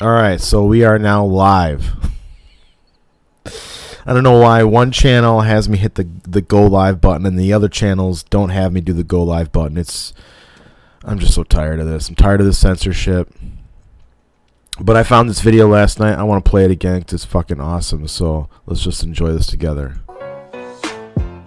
Alright, so we are now live. I don't know why one channel has me hit the go live button and the other channels don't have me do the go live button. I'm just so tired of this. I'm tired of the censorship. But I found this video last night. I want to play it again because it's fucking awesome. So let's just enjoy this together.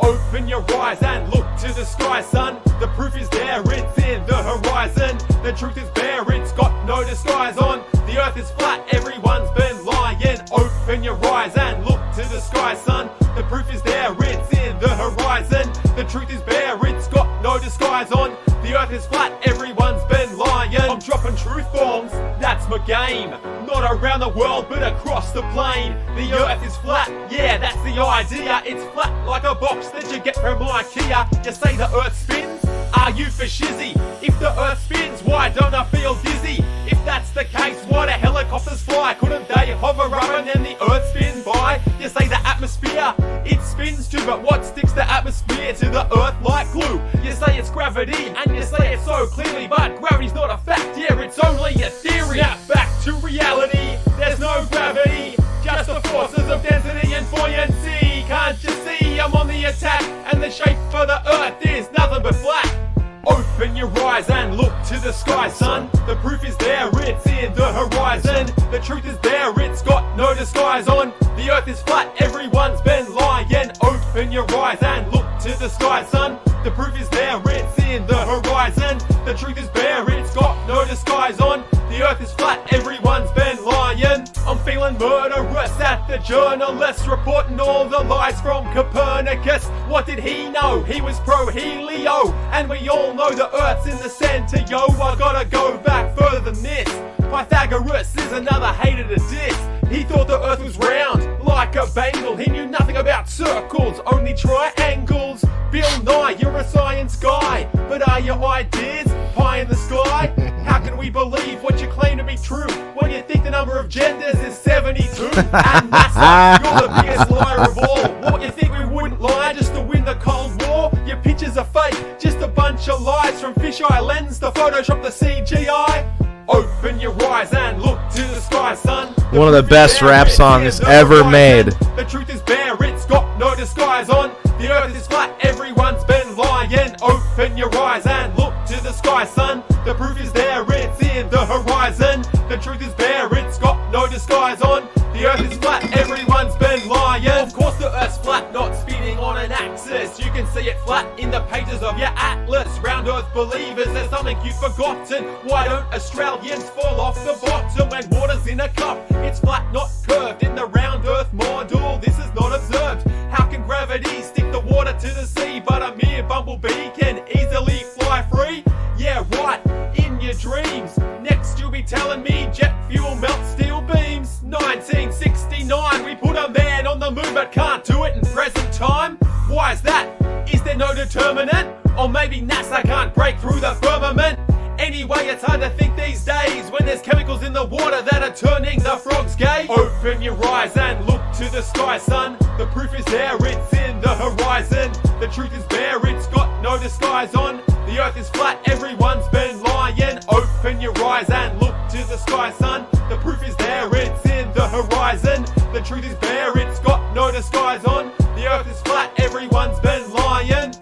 Open your eyes and look to the sky, son. The proof is there, it's in the horizon. The truth is bare, it's got no disguise on. The earth is flat, everyone's been lying. Open your eyes and look to the sky, son. The proof is there, it's in the horizon. The truth is bare, it's got no disguise on. The earth is flat, everyone's been lying. I'm dropping truth bombs, that's my game. Not around the world, but across the plane. The earth is flat, yeah, that's the idea. It's flat like a box that you get from IKEA. You say the earth spins? Are you for shizzy? If the earth spins, why don't I feel dizzy? If that's the case, why do helicopters fly? Couldn't they hover up and then the earth spin by? You say the atmosphere, it spins too, but what sticks the atmosphere to the earth like glue? You say it's gravity, and you say it so clearly, but gravity's not a fact, yeah, it's only a theory. Now back to reality, there's no gravity, just the forces of density and buoyancy. Can't you see I'm on the attack, and the shape for the earth is nothing but flat? Open your eyes and look to the sky, son. The proof is there, it's in the horizon. The truth is there, it's got no disguise on. The earth is flat, everyone's been lying. Open your eyes and look to the sky, son. The proof is there, it's in the horizon. The truth is bare, it's got no disguise on. The earth is flat, everyone's been lying. I'm feeling murderous at the journalists, reporting all the lies from Copernicus. What did he know? He was pro-helio, and we all know the earth's in the center, yo. I gotta go back further than this. Pythagoras is another hater to diss. He thought the earth was round, like a bangle. He knew nothing about circles, only triangles. Bill Nye, you're a science guy, but are your ideas pie in the sky? How can we believe what you claim to be true when you think the number of genders is 72? And NASA, you're the biggest liar of all. What, you think we wouldn't lie just to win the Cold War? Your pictures are fake, just a bunch of lies, from fisheye lens to Photoshop the CGI. Open your eyes and look to the sky, son. One of the best rap songs ever made. The truth is bare, it's got no disguise on. The earth is flat, everyone's been lying. Open your eyes and look to the sky, son. The proof is there, it's in the horizon. The truth is bare, it's got no disguise on. The earth is flat, everyone's been lying. Of course the earth's flat, not spinning on an axis. You can see it flat in the pages of your atlas. Round earth believers, there's something you've forgotten. Why don't Australians fall off the bottom when water's in a cup? It's flat, not curved in the round earth model. This is not observed. How can gravity stick the water to the sea, but a mere bumblebee can easily fly free? Yeah, right, in your dreams. Next you'll be telling me jet fuel melts steel beams. 1969, we put a man on the moon but can't do it in present time. Why is that? Is there no determinant? Or maybe NASA can't break through the firmament? Anyway, it's hard to think these days when there's chemicals in the water that are turning the frogs gay. Open your eyes and look to the sky, son. The proof is there, it's in the horizon. The truth is bare, it's got no disguise on. The earth is flat, everyone's been lying. Open your eyes and look to the sky, son. The proof is there, it's in the horizon. The truth is bare, it's got no disguise on. The earth is flat, everyone's been lying.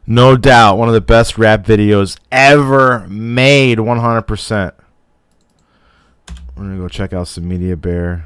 No doubt, one of the best rap videos ever made, 100%. We're going to go check out some Media Bear.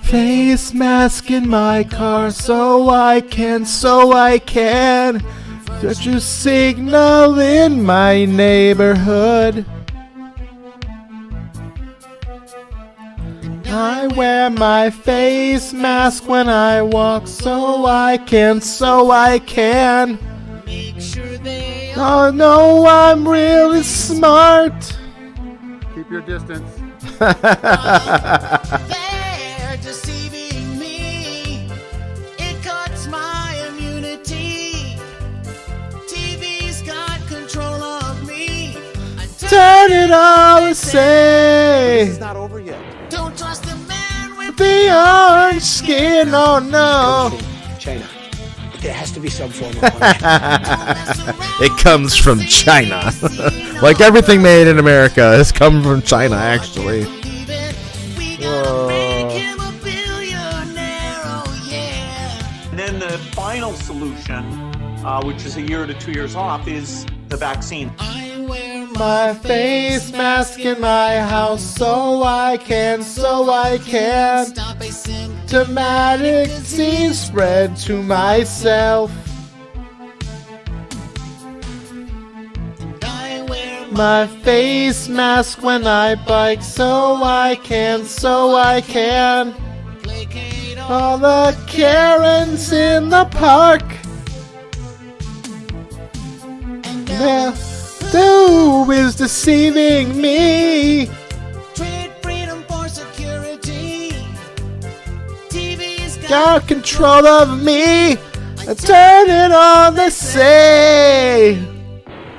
Face mask in my car so I can set your signal in my neighborhood. I wear my face mask when I walk so I can make sure they all know I'm really smart. Keep Keep your distance. They're deceiving me. It cuts my immunity. TV's got control of me. Turn it all the same. It's not over yet. Don't trust a man with The orange skin, oh no. China. There has to be some form of punishment. It comes from China. Like everything made in America has come from China, actually. We gotta make him a billionaire, oh yeah. And then the final solution, which is a year to 2 years off, is the vaccine. I wear My face mask in my house so I can stop a symptomatic disease spread to myself. I wear My face mask when I bike so I can placate all the Karens in the park. Yeah, who is deceiving me? trade freedom for security. TV's Got control of me. I turn it on the say.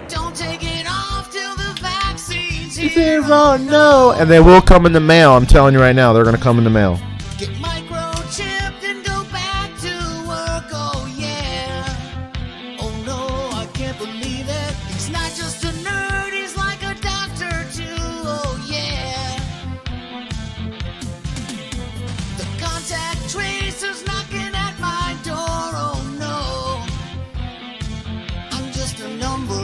Don't take it off till the vaccine's here. Zero, no. And they will come in the mail. I'm telling you right now, they're gonna come in the mail. Get microchipped and go back to work, oh yeah. Oh no, I can't believe it. He's not just a nerd, he's like a doctor too, oh yeah. The contact tracer's knocking at my door, oh no. I'm just a number.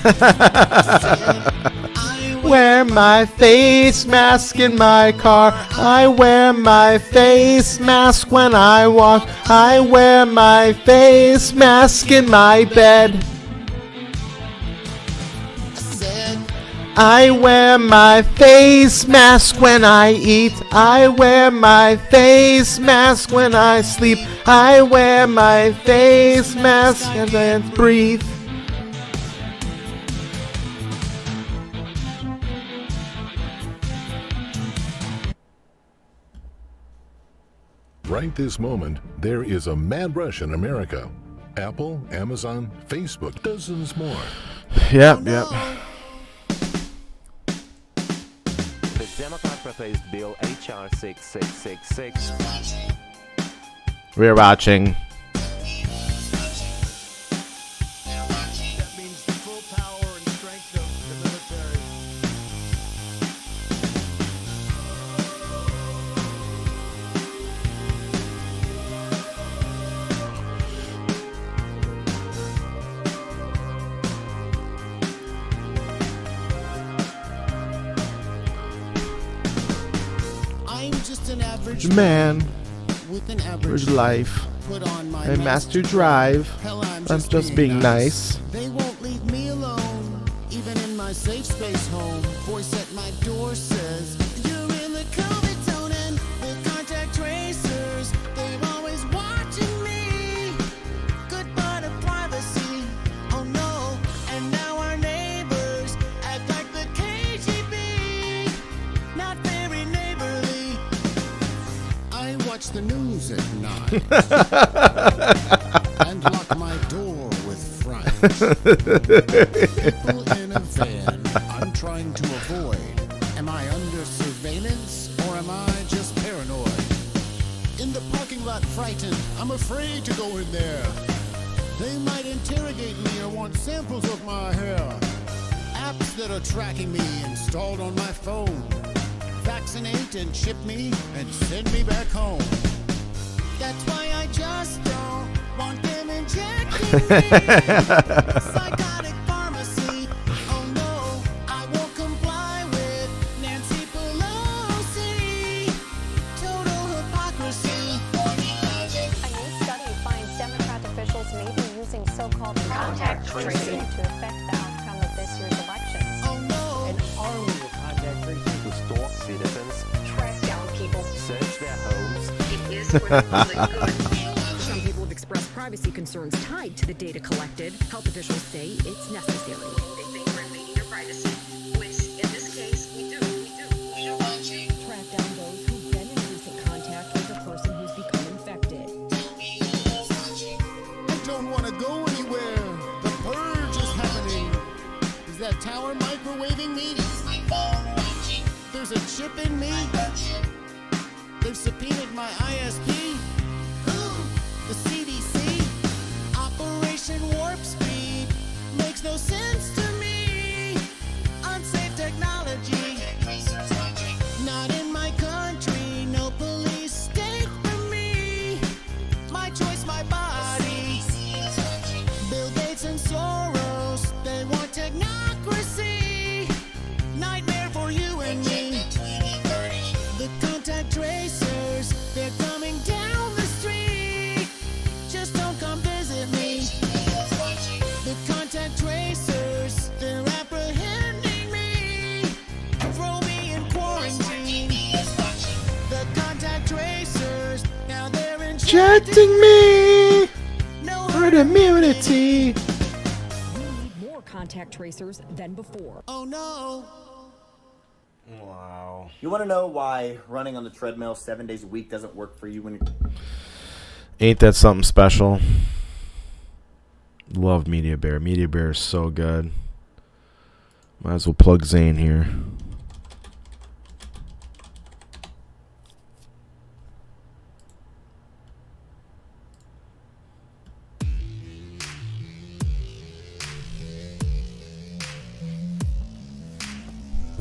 I Wear my face mask in my car. I wear my face mask when I walk. I wear my face mask in my bed. said, I wear my face mask when I eat. I wear my face mask when I sleep. I wear my face mask as I breathe. Right this moment, there is a mad rush in America. Apple, Amazon, Facebook, dozens more. Yep. The Democrat proposed bill HR 6666. We're watching. That means the full power and strength of the military. I'm just an average Man, with an where's average life? put on my And Master Drive. Hell, I'm just being nice. They won't leave me alone, even in my safe space home. Voice at my door says, you're in the COVID zone, and the contact tracers, they're always watching me. Goodbye to privacy, oh no. And now our neighbors act like the KGB, not very neighborly. I watch the news at night and lock my door with fright. People in a van I'm trying to avoid. Am I under surveillance or am I just paranoid? In the parking lot frightened, I'm afraid to go in there. They might interrogate me or want samples of my hair. Apps that are tracking me installed on my phone. Vaccinate and ship me and send me back home. That's why I just don't want them injecting me. Psychotic pharmacy. Oh no, I won't comply with Nancy Pelosi. people. search their homes. It is for the public good. Some people have expressed privacy concerns tied to the data collected. Health officials say it's necessary. They think we're invading their privacy, which in this case we do. Track down those who've been in recent contact with a person who's become infected. I don't want to go anywhere. The purge is happening. Is that tower microwaving me? There's a chip in me. They've subpoenaed my ISP. The CDC. Operation Warp Speed makes no sense to me. Unsafe technology. Not in my country. No police state for me. My choice, my body. Bill Gates and Soros, they want technocracy. Nightmare for you and me. The contact tracers, they're coming down the street. Just don't come visit me. The contact tracers, they're apprehending me. Throw me in quarantine. The contact tracers, now they're Injecting me no herd immunity. We need more contact tracers than before. Oh no. Wow. You want to know why running on the treadmill 7 days a week doesn't work for you when you're... Ain't that something special? Love Media Bear. Media Bear is so good. Might as well plug Zane here.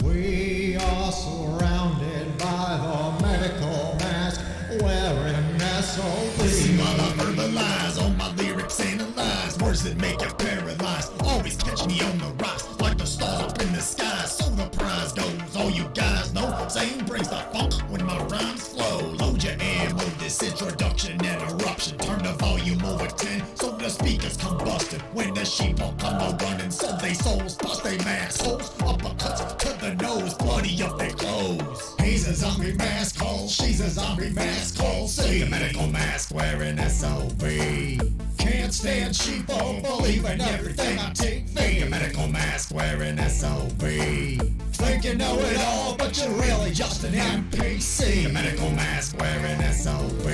We are surrounded by the medical mask wearing SOB. Listen while I verbalize all my lyrics analyzed. Words that make you paralyzed. Always catch me on the rise, like the stars up in the sky. So the prize goes. All you guys know, Zane brings the funk when my rhymes flow. Load your ammo, this introduction interruption. Turn the volume over 10, so the speakers combusted. When the sheep will come a running, so they souls bust they mask holes. Uppercuts to the nose, bloody up their clothes. He's a zombie mask hole, she's a zombie mask hole. See a medical mask wearing SOB. Can't stand sheeple, believe in everything on TV. A medical mask wearing SOB. Think you know it all, but you're really just an NPC. A medical mask wearing SOB.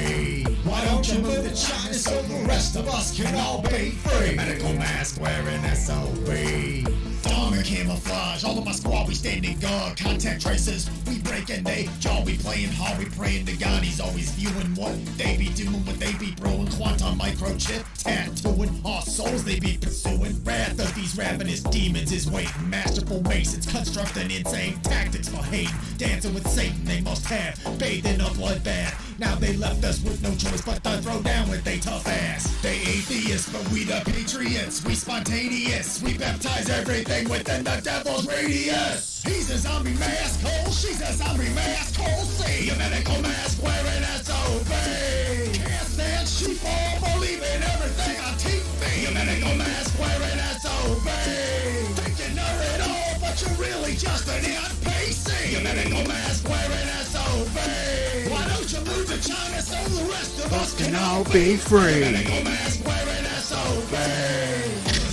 Why don't you move to China so the rest of us can all be free? A medical mask wearing SOB. Armor camouflage, all of my squad we standing guard. Contact tracers, we breaking they jaw, we playing hard, we praying to God. He's always viewing what they be doing, what they be brewing. Quantum microchip, tattooing our souls they be pursuing. Wrath of these ravenous demons is waiting. Masterful masons constructing insane tactics for hate. Dancing with Satan they must have, bathed in a bloodbath. Now they left us with no choice but to throw down with they tough ass. They atheists, but we the patriots. We spontaneous, we baptize everything within the devil's radius. He's a zombie mask hole, she's a zombie mask hole. See a medical mask wearing SOB. Can't stand sheeple, believe in everything on TV. A medical mask wearing SOB. Think you know it all, but you're really just an NPC. A medical mask wearing SOB. Why don't you move to China so the rest of us can all be free? A medical mask wearing SOB.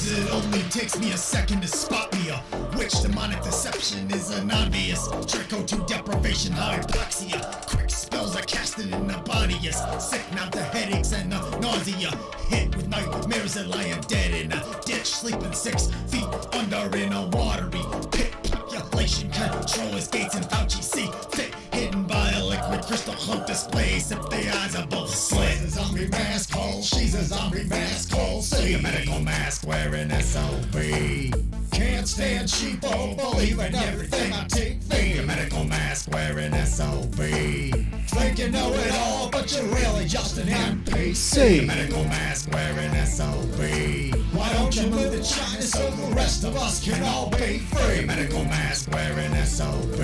It only takes me a second to spot me a witch. Demonic deception is an obvious trick. O2 deprivation, hypoxia. Quick spells are casted in the body is sick. Now the headaches and the nausea. Hit with nightmares and lying dead in a ditch. Sleeping 6 feet under in a watery pit. Population control is gates and Fauci see fit. Hidden by a liquid crystal cloak displays. If the eyes are both slit. He's a zombie mask hole, she's a zombie mask hole. See a medical mask wearing SOB. Can't stand sheeple, believe in everything on TV. A medical mask wearing SOB. Think you know it all, but you're really just an NPC. A medical mask wearing SOB. Why don't you move to China so the rest of us can all be free? A medical mask wearing SOB.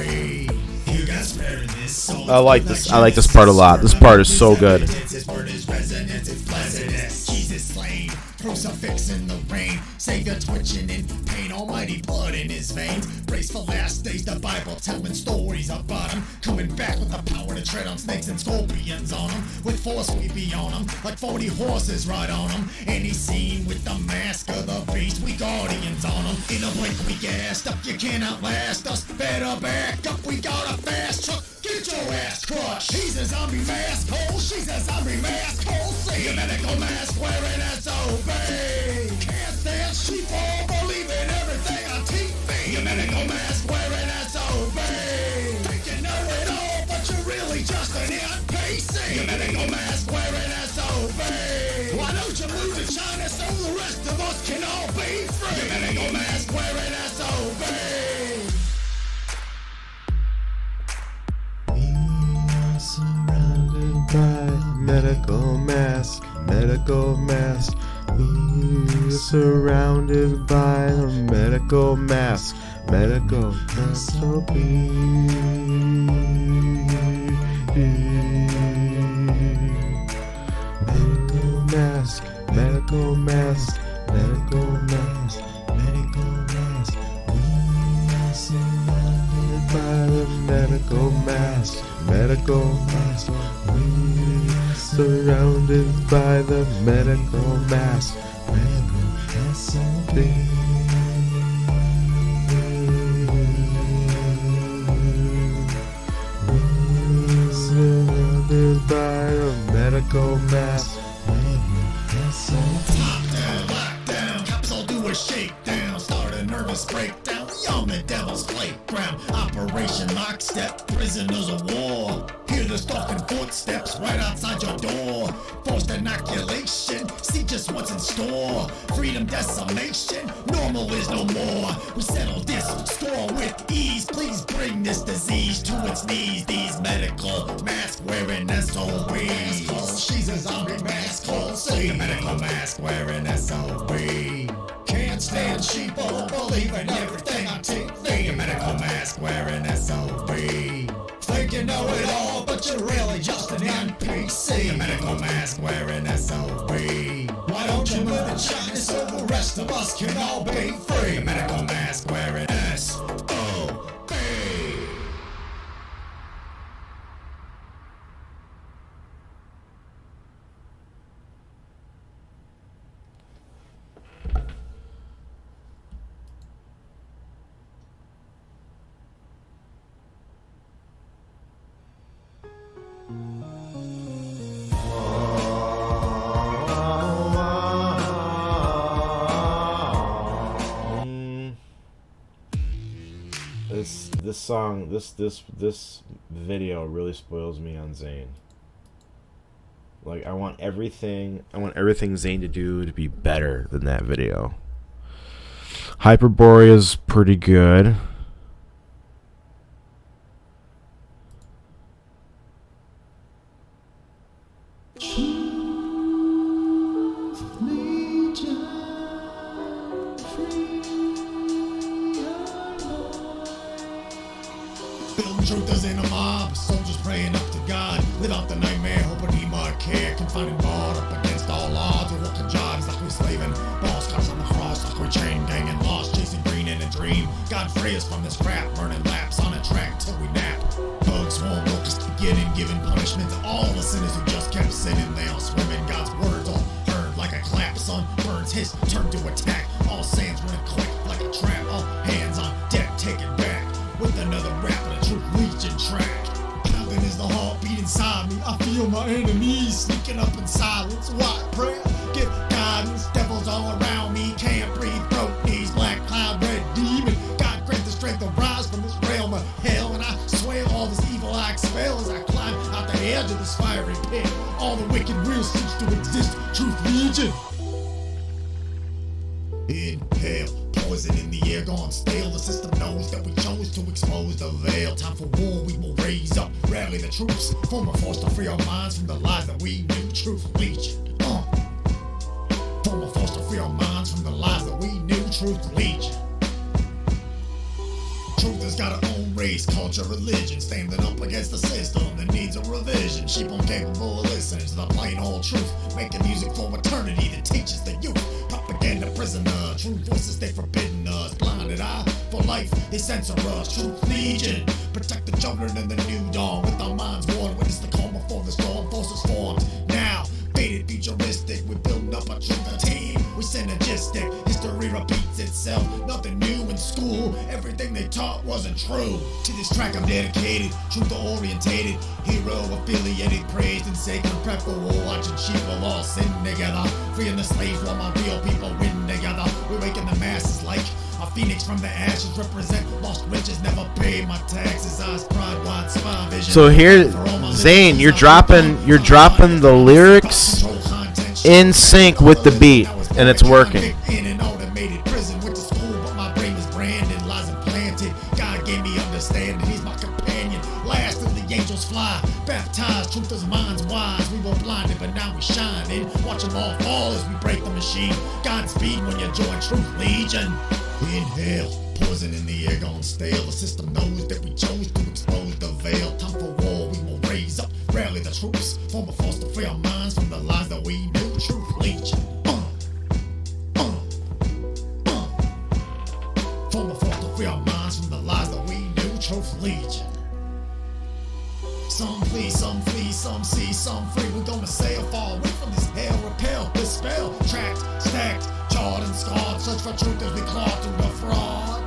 You guys wearing this soul. I like this. I like this part a lot. This part is so good. His word is resonance, it's pleasantness. Jesus slain, crucifix in the rain. Savior twitching in pain, almighty blood in his veins. Brace for last days, the Bible telling stories about him. Coming back with the power to tread on snakes and scorpions on them. With force we be on them, like 40 horses ride on them. Any scene with the mask of the beast, we guardians on them. In a blink we gassed up, you can't outlast us. Better back up, we got a fast truck. Get your ass crushed. He's a zombie mask hole, she's a zombie mask hole. See a medical mask wearing SOB. Can't stand sheeple, believe in everything on TV. A medical mask wearing SOB. Think you know it all, but you're really just an NPC. A medical mask wearing SOB. Why don't you move to China so the rest of us can all be free? A medical mask wearing SOB. Surrounded by medical mask, medical mask. We're surrounded by a medical mask, medical mask. So medical mask, medical mask, medical mask, medical mask. We're surrounded by the medical mask, medical mask. We're surrounded by the medical mask, medical mask. We're surrounded by the medical mask. Lockdown, lockdown, cops all do a shakedown. Start a nervous breakdown, we on the devil's playground. Operation Lockstep, prisoners of war. Hear the stalking footsteps right outside your door. Forced inoculation, see just what's in store. Freedom decimation, normal is no more. We settle this score with ease. Please bring this disease to its knees. These medical mask wearing SOBs. She's a zombie mask hole. See a medical mask wearing SOB. Can't stand sheeple, believe in everything on TV. A medical mask wearing SOB. Think you know it all, but you're really just an NPC. A medical mask wearing SOB. Why don't you move to China so the rest of us can all be free? A medical mask wearing SOB. This song, this video really spoils me on Zayn. Like, I want everything Zayn to do to be better than that video. Hyperborea's pretty good. Building truthers in a mob, soldiers praying up to God. Live out the nightmare, hoping he might care. Confined and barred up against all odds. We're working jobs like we're slaving. Ball scars on the cross like we're chain ganging. Lost, chasing green in a dream. God free us from this crap. Burning laps on a track till we nap. Bugs swarm, locusts beginning, giving punishment to all the sinners who just kept sinning. They all swimming, God's words all heard like a clap. Sun burns his turn to attack. All sands running quick like a trap. All hands on deck, take it back. With another rap of the Truth Legion track. Pounding is the heartbeat inside me. I feel my enemies sneaking up in silence. White prayer, give guidance. Devils all around me, can't breathe. Broke knees, black cloud, red demon. God grant the strength to rise from this realm of hell. And I swear all this evil I expel as I climb out the edge of this fiery pit. All the wicked will cease to exist. Truth Legion. Inhale, poison in the air gone stale. The system knows that we chose to expose the veil. Time for war, we will raise up, rally the troops. Form a force to free our minds from the lies that we knew. Truth Legion. Form a force to free our minds from the lies that we knew. Truth Legion. Truth has got her own race, culture, religion, standing up against the system that needs a revision. Sheep incapable of listening to the plain old truth, making music for eternity that teaches the youth. Propaganda prisoner, true voices they forbidden us. Blinded eye for life, they censor us. Truth Legion, protect the children in the new dawn with our minds worn with itself. Nothing new in school, everything they taught wasn't true. To this track I'm dedicated, truth-orientated, hero-affiliated, praised and sacred, prep for war, watching sheep will all sin together. Freeing the slaves while my real people win together. We're waking the masses like a phoenix from the ashes, represent lost riches, never pay my taxes, eyes, pride, wide spine, vision. So here, Zane, you're dropping the lyrics in sync with the beat, and it's working. In an automated prison, went to school, but my brain was branded, lies implanted. God gave me understanding, he's my companion. Last of the angels fly, baptized, truth is mind's wise. We were blinded, but now we shining. Watch them all fall as we break the machine. Godspeed when you join Truth Legion. Inhale, poison in the air gone stale. The system knows that we chose to expose the veil. Time for war, we will raise up, rally the troops. Form a force to free our minds from the lies that we knew. Truth Legion. Form a force to free our minds from the lies that we knew. Truth Legion. Some flee, some flee, some see, some free. We're gonna sail far away from this hell, repel this spell. Tracked, stacked, charred and scarred. Search for truth as we claw through the fraud.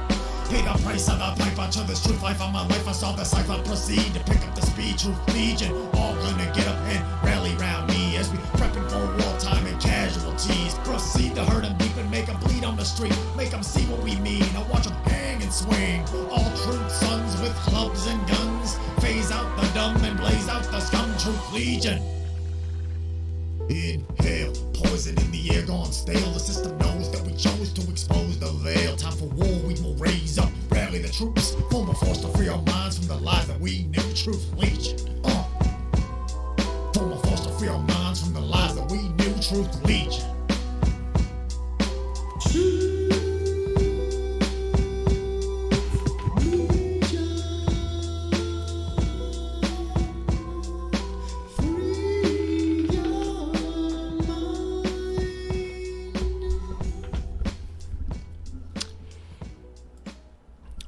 Pay the price of the piper to this truth life. On my life, I saw the cipher proceed to pick up the speed. Truth Legion, all gonna get up and rally round me as we prepping for wartime and casualties. Proceed to hurt them deep and make them bleed on the street. Make them see what we mean. I watch them hang and swing. All truth sons with clubs and guns. Phase out the dumb and blaze out the scum. Truth Legion. Inhale, poison in the air gone stale. The system knows that we chose to expose the veil. Time for war, we will raise up, rally the troops. Form a force to free our minds from the lies that we knew. Truth Legion. Form a force to free our minds from the lies that we knew. Truth Legion.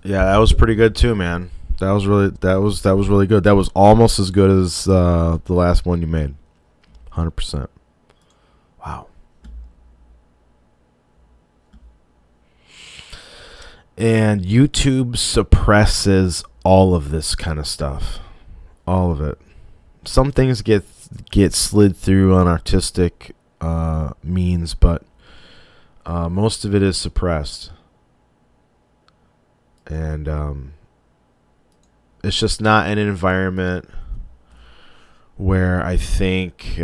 Yeah, that was pretty good too, man. That was really good. That was almost as good as the last one you made. 100%. Wow. And YouTube suppresses all of this kind of stuff. All of it. Some things get slid through on artistic means, but most of it is suppressed. And it's just not an environment where I think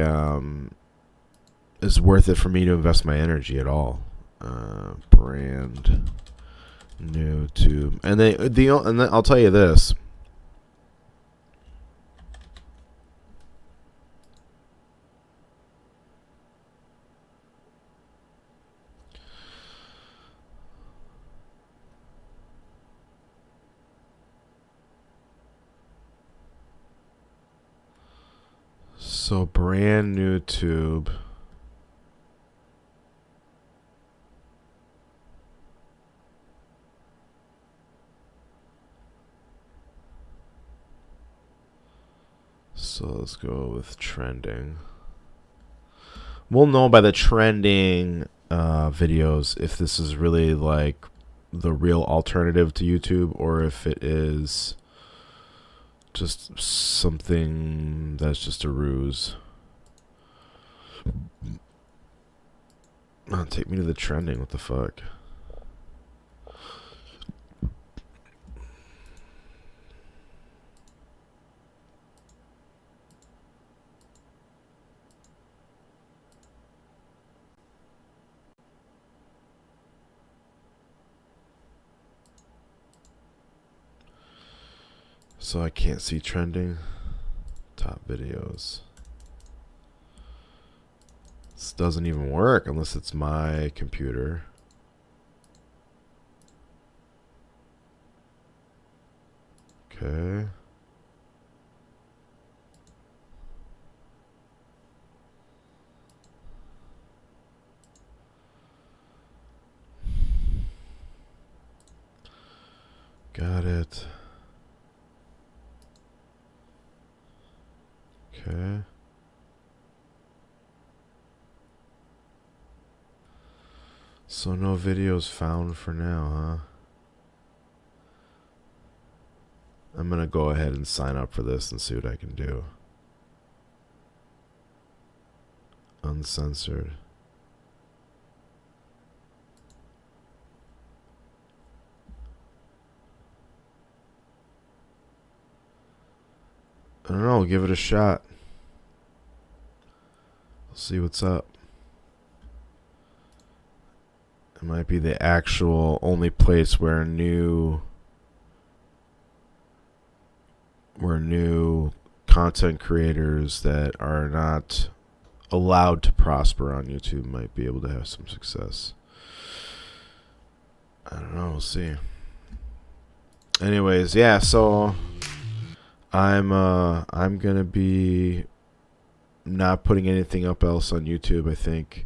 it's worth it for me to invest my energy at all. Brand new tube, and then I'll tell you this. So brand new tube. So let's go with trending. We'll know by the trending videos if this is really like the real alternative to YouTube or if it is just something that's just a ruse. Oh, take me to the trending. What the fuck? So I can't see trending. Top videos. This doesn't even work unless it's my computer. Okay. Got it. Okay. So no videos found for now, huh? I'm gonna go ahead and sign up for this and see what I can do. Uncensored. I don't know, give it a shot. We'll see what's up. It might be the actual only place where new content creators that are not allowed to prosper on YouTube might be able to have some success. I don't know, we'll see. Anyways, yeah, so I'm gonna be not putting anything up else on YouTube, I think.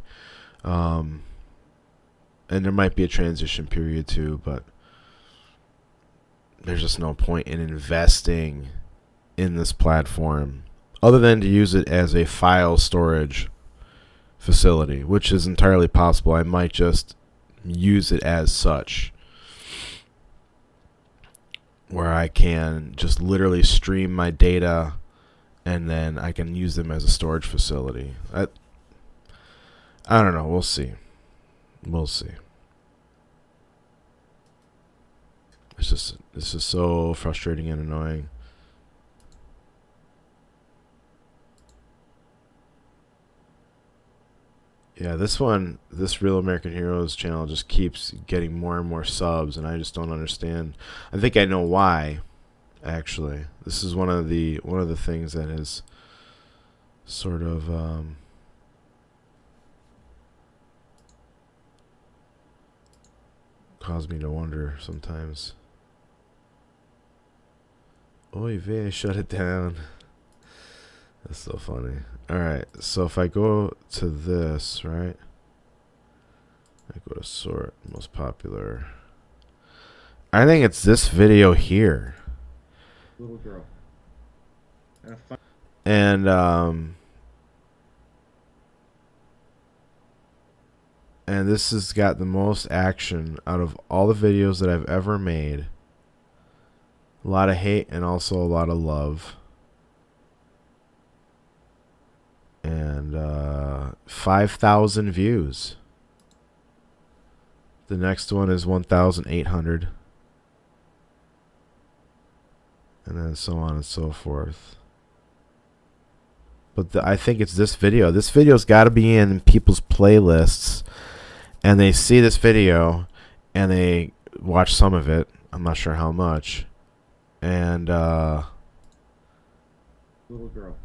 And there might be a transition period too, but there's just no point in investing in this platform other than to use it as a file storage facility, which is entirely possible. I might just use it as such, where I can just literally stream my data and then I can use them as a storage facility. I don't know. We'll see. We'll see. It's just so frustrating and annoying. Yeah, this Real American Heroes channel just keeps getting more and more subs, and I just don't understand. I think I know why. Actually, this is one of the things that has sort of caused me to wonder sometimes. Oy vey, shut it down. That's so funny. Alright, so if I go to this, right? I go to sort, most popular. I think it's this video here. Little girl. And this has got the most action out of all the videos that I've ever made. A lot of hate and also a lot of love. And 5,000 views. The next one is 1,800. And then so on and so forth. But I think it's this video. This video's got to be in people's playlists. And they see this video and they watch some of it. I'm not sure how much. And little girl.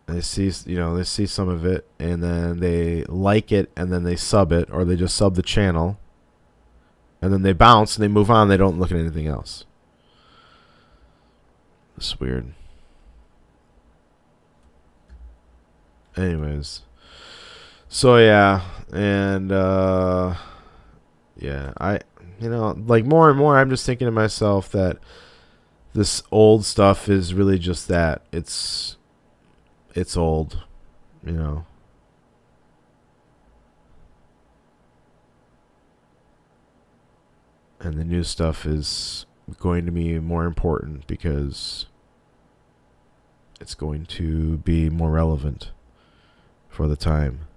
They see, they see some of it, and then they like it, and then they sub it, or they just sub the channel, and then they bounce and they move on. They don't look at anything else. It's weird. Anyways, so yeah, and yeah, like more and more, I'm just thinking to myself that this old stuff is really just that. It's old, And the new stuff is going to be more important because it's going to be more relevant for the time.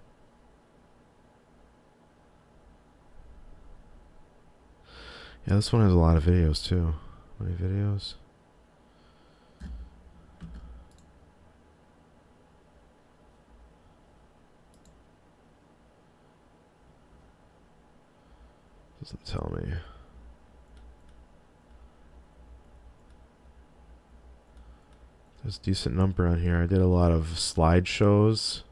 Yeah, this one has a lot of videos too. How many videos? Doesn't tell me. There's a decent number on here. I did a lot of slideshows.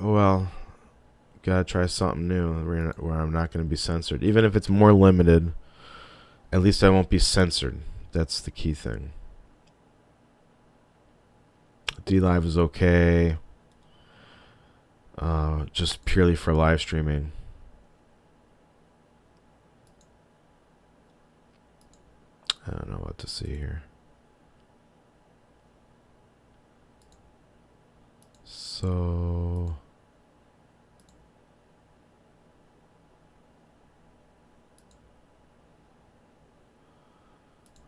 Well, gotta try something new where I'm not going to be censored. Even if it's more limited, at least I won't be censored. That's the key thing. DLive is okay. Just purely for live streaming. I don't know what to see here. So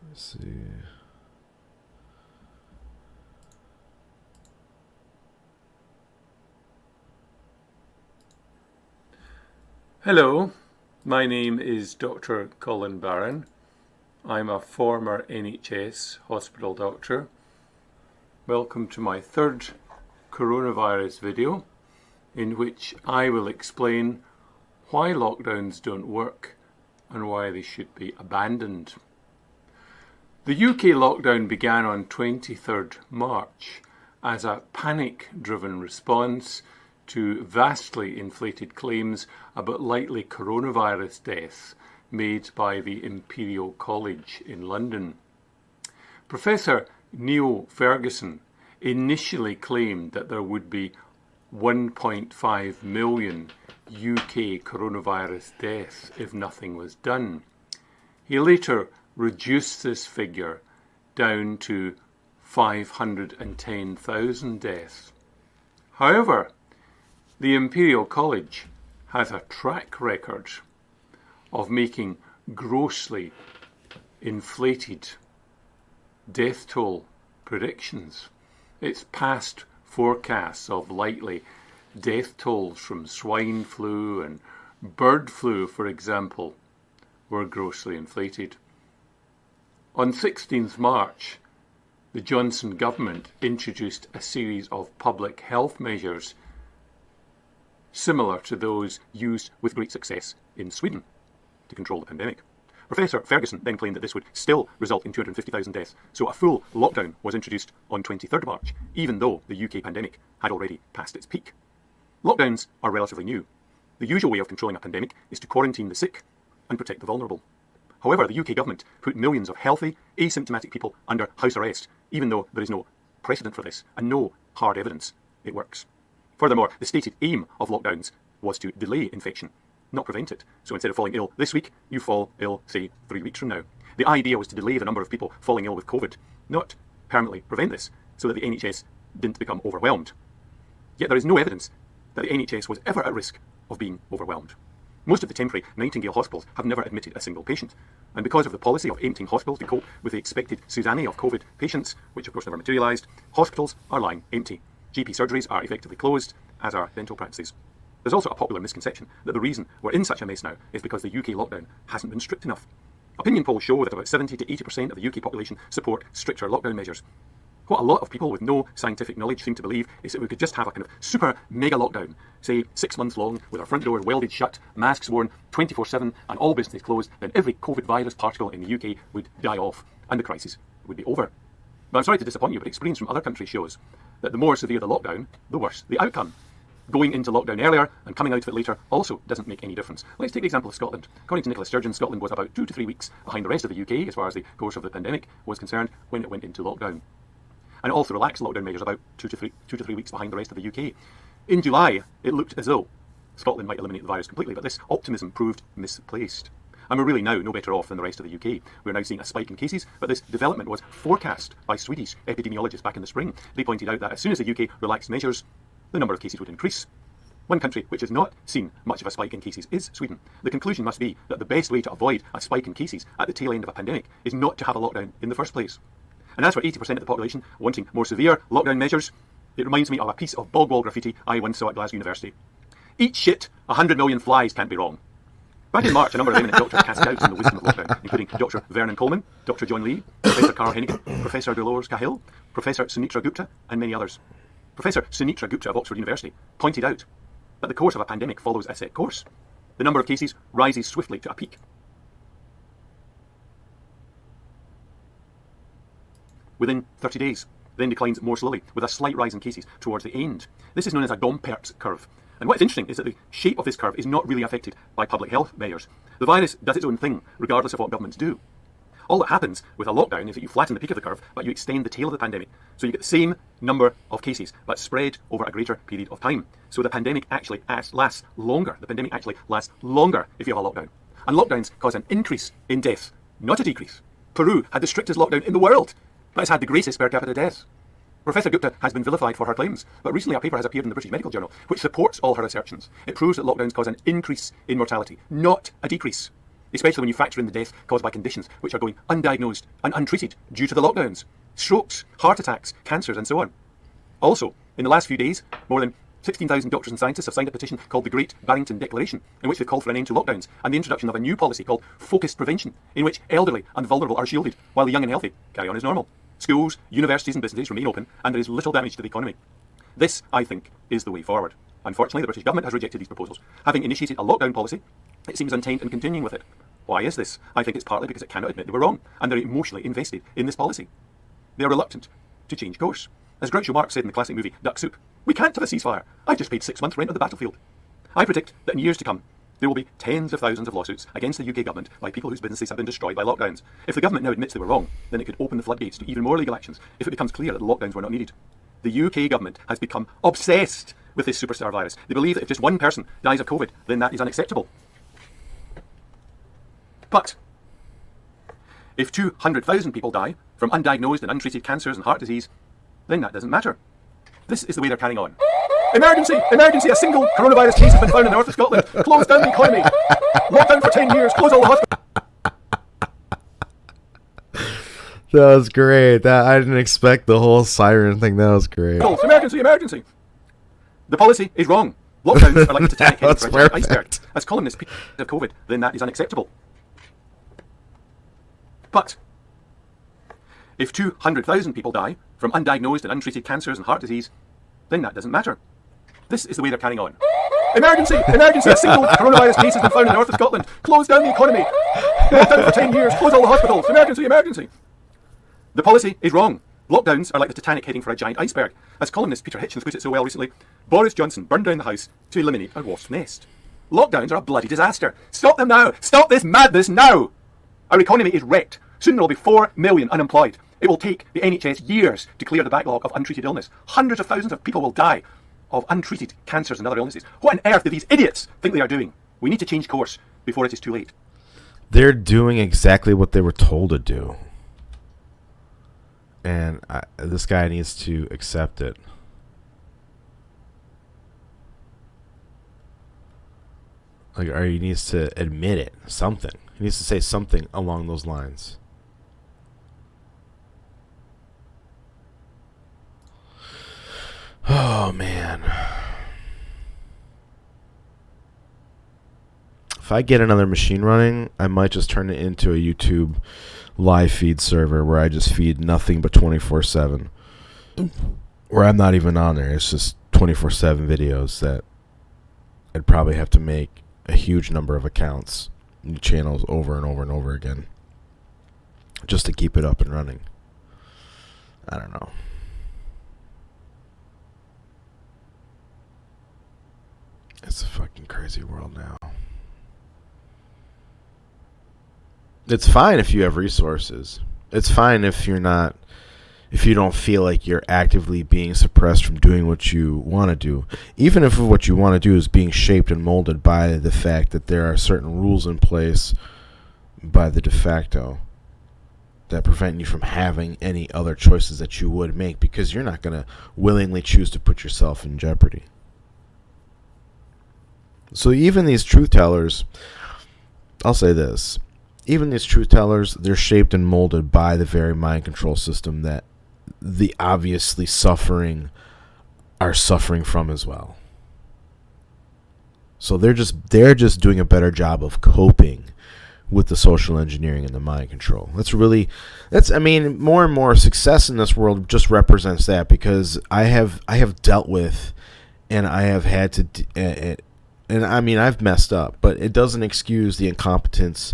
let's see. Hello, my name is Dr. Colin Barron. I'm a former NHS hospital doctor. Welcome to my third coronavirus video, in which I will explain why lockdowns don't work and why they should be abandoned. The UK lockdown began on 23rd March as a panic-driven response to vastly inflated claims about likely coronavirus deaths made by the Imperial College in London. Professor Neil Ferguson initially claimed that there would be 1.5 million UK coronavirus deaths if nothing was done. He later reduced this figure down to 510,000 deaths. However, the Imperial College has a track record of making grossly inflated death toll predictions. Its past forecasts of likely death tolls from swine flu and bird flu, for example, were grossly inflated. On 16th March, the Johnson government introduced a series of public health measures similar to those used with great success in Sweden to control the pandemic. Professor Ferguson then claimed that this would still result in 250,000 deaths, so a full lockdown was introduced on 23rd March, even though the UK pandemic had already passed its peak. Lockdowns are relatively new. The usual way of controlling a pandemic is to quarantine the sick and protect the vulnerable. However, the UK government put millions of healthy, asymptomatic people under house arrest, even though there is no precedent for this and no hard evidence it works. Furthermore, the stated aim of lockdowns was to delay infection, not prevent it. So instead of falling ill this week, you fall ill, say, 3 weeks from now. The idea was to delay the number of people falling ill with COVID, not permanently prevent this, so that the NHS didn't become overwhelmed. Yet there is no evidence that the NHS was ever at risk of being overwhelmed. Most of the temporary Nightingale hospitals have never admitted a single patient. And because of the policy of emptying hospitals to cope with the expected tsunami of COVID patients, which of course never materialised, hospitals are lying empty. GP surgeries are effectively closed, as are dental practices. There's also a popular misconception that the reason we're in such a mess now is because the UK lockdown hasn't been strict enough. Opinion polls show that about 70 to 80% of the UK population support stricter lockdown measures. What a lot of people with no scientific knowledge seem to believe is that we could just have a kind of super mega lockdown, say 6 months long, with our front doors welded shut, masks worn 24/7 and all business closed, then every COVID virus particle in the UK would die off and the crisis would be over. But I'm sorry to disappoint you, but experience from other countries shows that the more severe the lockdown, the worse the outcome. Going into lockdown earlier and coming out of it later also doesn't make any difference. Let's take the example of Scotland. According to Nicola Sturgeon, Scotland was about 2 to 3 weeks behind the rest of the UK as far as the course of the pandemic was concerned when it went into lockdown. And it also relaxed lockdown measures about 2 to 3 weeks behind the rest of the UK. In July, it looked as though Scotland might eliminate the virus completely, but this optimism proved misplaced. And we're really now no better off than the rest of the UK. We're now seeing a spike in cases, but this development was forecast by Swedish epidemiologists back in the spring. They pointed out that as soon as the UK relaxed measures, the number of cases would increase. One country which has not seen much of a spike in cases is Sweden. The conclusion must be that the best way to avoid a spike in cases at the tail end of a pandemic is not to have a lockdown in the first place. And as for 80% of the population wanting more severe lockdown measures, it reminds me of a piece of bog wall graffiti I once saw at Glasgow University. Eat shit, 100 million flies can't be wrong. Back in March, a number of eminent doctors cast doubt on the wisdom of lockdown, including Dr. Vernon Coleman, Dr. John Lee, Professor Carl Hennigan, Professor Dolores Cahill, Professor Sunitra Gupta, and many others. Professor Sunitra Gupta of Oxford University pointed out that the course of a pandemic follows a set course. The number of cases rises swiftly to a peak. Within 30 days, then declines more slowly, with a slight rise in cases towards the end. This is known as a Gompertz curve. And what's interesting is that the shape of this curve is not really affected by public health measures. The virus does its own thing, regardless of what governments do. All that happens with a lockdown is that you flatten the peak of the curve, but you extend the tail of the pandemic. So you get the same number of cases, but spread over a greater period of time. So the pandemic actually lasts longer. The pandemic actually lasts longer if you have a lockdown. And lockdowns cause an increase in death, not a decrease. Peru had the strictest lockdown in the world, but it's had the greatest per capita deaths. Professor Gupta has been vilified for her claims, but recently a paper has appeared in the British Medical Journal which supports all her assertions. It proves that lockdowns cause an increase in mortality, not a decrease, especially when you factor in the death caused by conditions which are going undiagnosed and untreated due to the lockdowns. Strokes, heart attacks, cancers and so on. Also, in the last few days, more than 16,000 doctors and scientists have signed a petition called the Great Barrington Declaration, in which they call for an end to lockdowns and the introduction of a new policy called focused prevention, in which elderly and vulnerable are shielded, while the young and healthy carry on as normal. Schools, universities and businesses remain open, and there is little damage to the economy. This, I think, is the way forward. Unfortunately, the British government has rejected these proposals. Having initiated a lockdown policy, it seems intent on continuing with it. Why is this? I think it's partly because it cannot admit they were wrong, and they're emotionally invested in this policy. They are reluctant to change course. As Groucho Marx said in the classic movie Duck Soup, we can't have a ceasefire. I've just paid 6 months' rent of the battlefield. I predict that in years to come, there will be tens of thousands of lawsuits against the UK government by people whose businesses have been destroyed by lockdowns. If the government now admits they were wrong, then it could open the floodgates to even more legal actions if it becomes clear that the lockdowns were not needed. The UK government has become obsessed with this superstar virus. They believe that if just one person dies of COVID, then that is unacceptable. But if 200,000 people die from undiagnosed and untreated cancers and heart disease, then that doesn't matter. This is the way they're carrying on. Emergency! Emergency! A single coronavirus case has been found in the north of Scotland. Close down the economy. Lockdown for 10 years. Close all the hospitals. That was great. I didn't expect the whole siren thing. That was great. Emergency! Emergency! The policy is wrong. Lockdowns are like a Titanic heading for a giant iceberg. As columnists speak of COVID, then that is unacceptable. But if 200,000 people die from undiagnosed and untreated cancers and heart disease, then that doesn't matter. This is the way they're carrying on. Emergency! Emergency! A single coronavirus case has been found in the north of Scotland. Close down the economy. Lockdown for 10 years. Close all the hospitals. Emergency! Emergency! The policy is wrong. Lockdowns are like the Titanic heading for a giant iceberg. As columnist Peter Hitchens put it so well recently, Boris Johnson burned down the house to eliminate a wasp's nest. Lockdowns are a bloody disaster. Stop them now! Stop this madness now! Our economy is wrecked. Soon there will be 4 million unemployed. It will take the NHS years to clear the backlog of untreated illness. Hundreds of thousands of people will die of untreated cancers and other illnesses. What on earth do these idiots think they are doing? We need to change course before it is too late. They're doing exactly what they were told to do. And this guy needs to accept it. Or he needs to admit it. Something. He needs to say something along those lines. Oh, man. If I get another machine running, I might just turn it into a YouTube live feed server where I just feed nothing but 24/7. Where I'm not even on there. It's just 24/7 videos that I'd probably have to make a huge number of accounts, new channels over and over and over again, just to keep it up and running. I don't know. It's a fucking crazy world now. It's fine if you have resources. It's fine if you don't feel like you're actively being suppressed from doing what you want to do. Even if what you want to do is being shaped and molded by the fact that there are certain rules in place by the de facto that prevent you from having any other choices that you would make, because you're not going to willingly choose to put yourself in jeopardy. So even these truth tellers, I'll say this, even these truth tellers, they're shaped and molded by the very mind control system that the obviously suffering are suffering from as well. So they're just doing a better job of coping with the social engineering and the mind control. I mean, more and more success in this world just represents that, because I have dealt with, and I have had to, and I mean, I've messed up, but it doesn't excuse the incompetence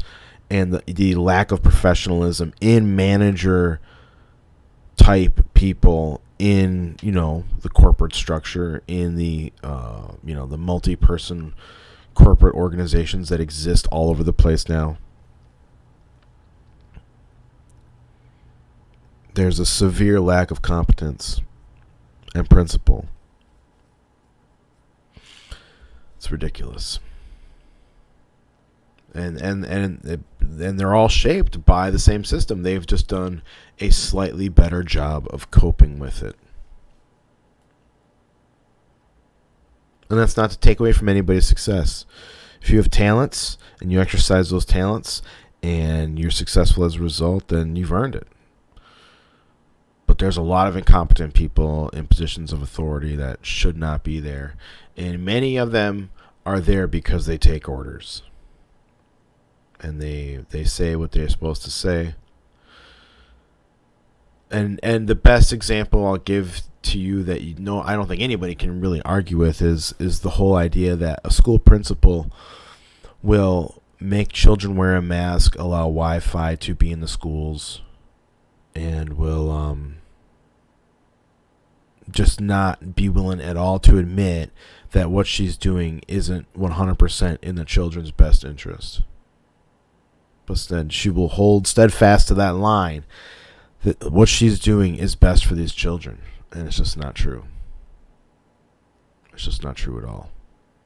and the lack of professionalism in manager type people in, the corporate structure, in the, the multi-person corporate organizations that exist all over the place now. there's a severe lack of competence and principle. It's ridiculous. And they're all shaped by the same system. They've just done a slightly better job of coping with it. And that's not to take away from anybody's success. If you have talents and you exercise those talents and you're successful as a result, then you've earned it. But there's a lot of incompetent people in positions of authority that should not be there. And many of them are there because they take orders. And they say what they're supposed to say. And the best example I'll give to you that I don't think anybody can really argue with is the whole idea that a school principal will make children wear a mask, allow Wi-Fi to be in the schools, and will just not be willing at all to admit that what she's doing isn't 100% in the children's best interest. But then she will hold steadfast to that line that what she's doing is best for these children. And it's just not true. It's just not true at all.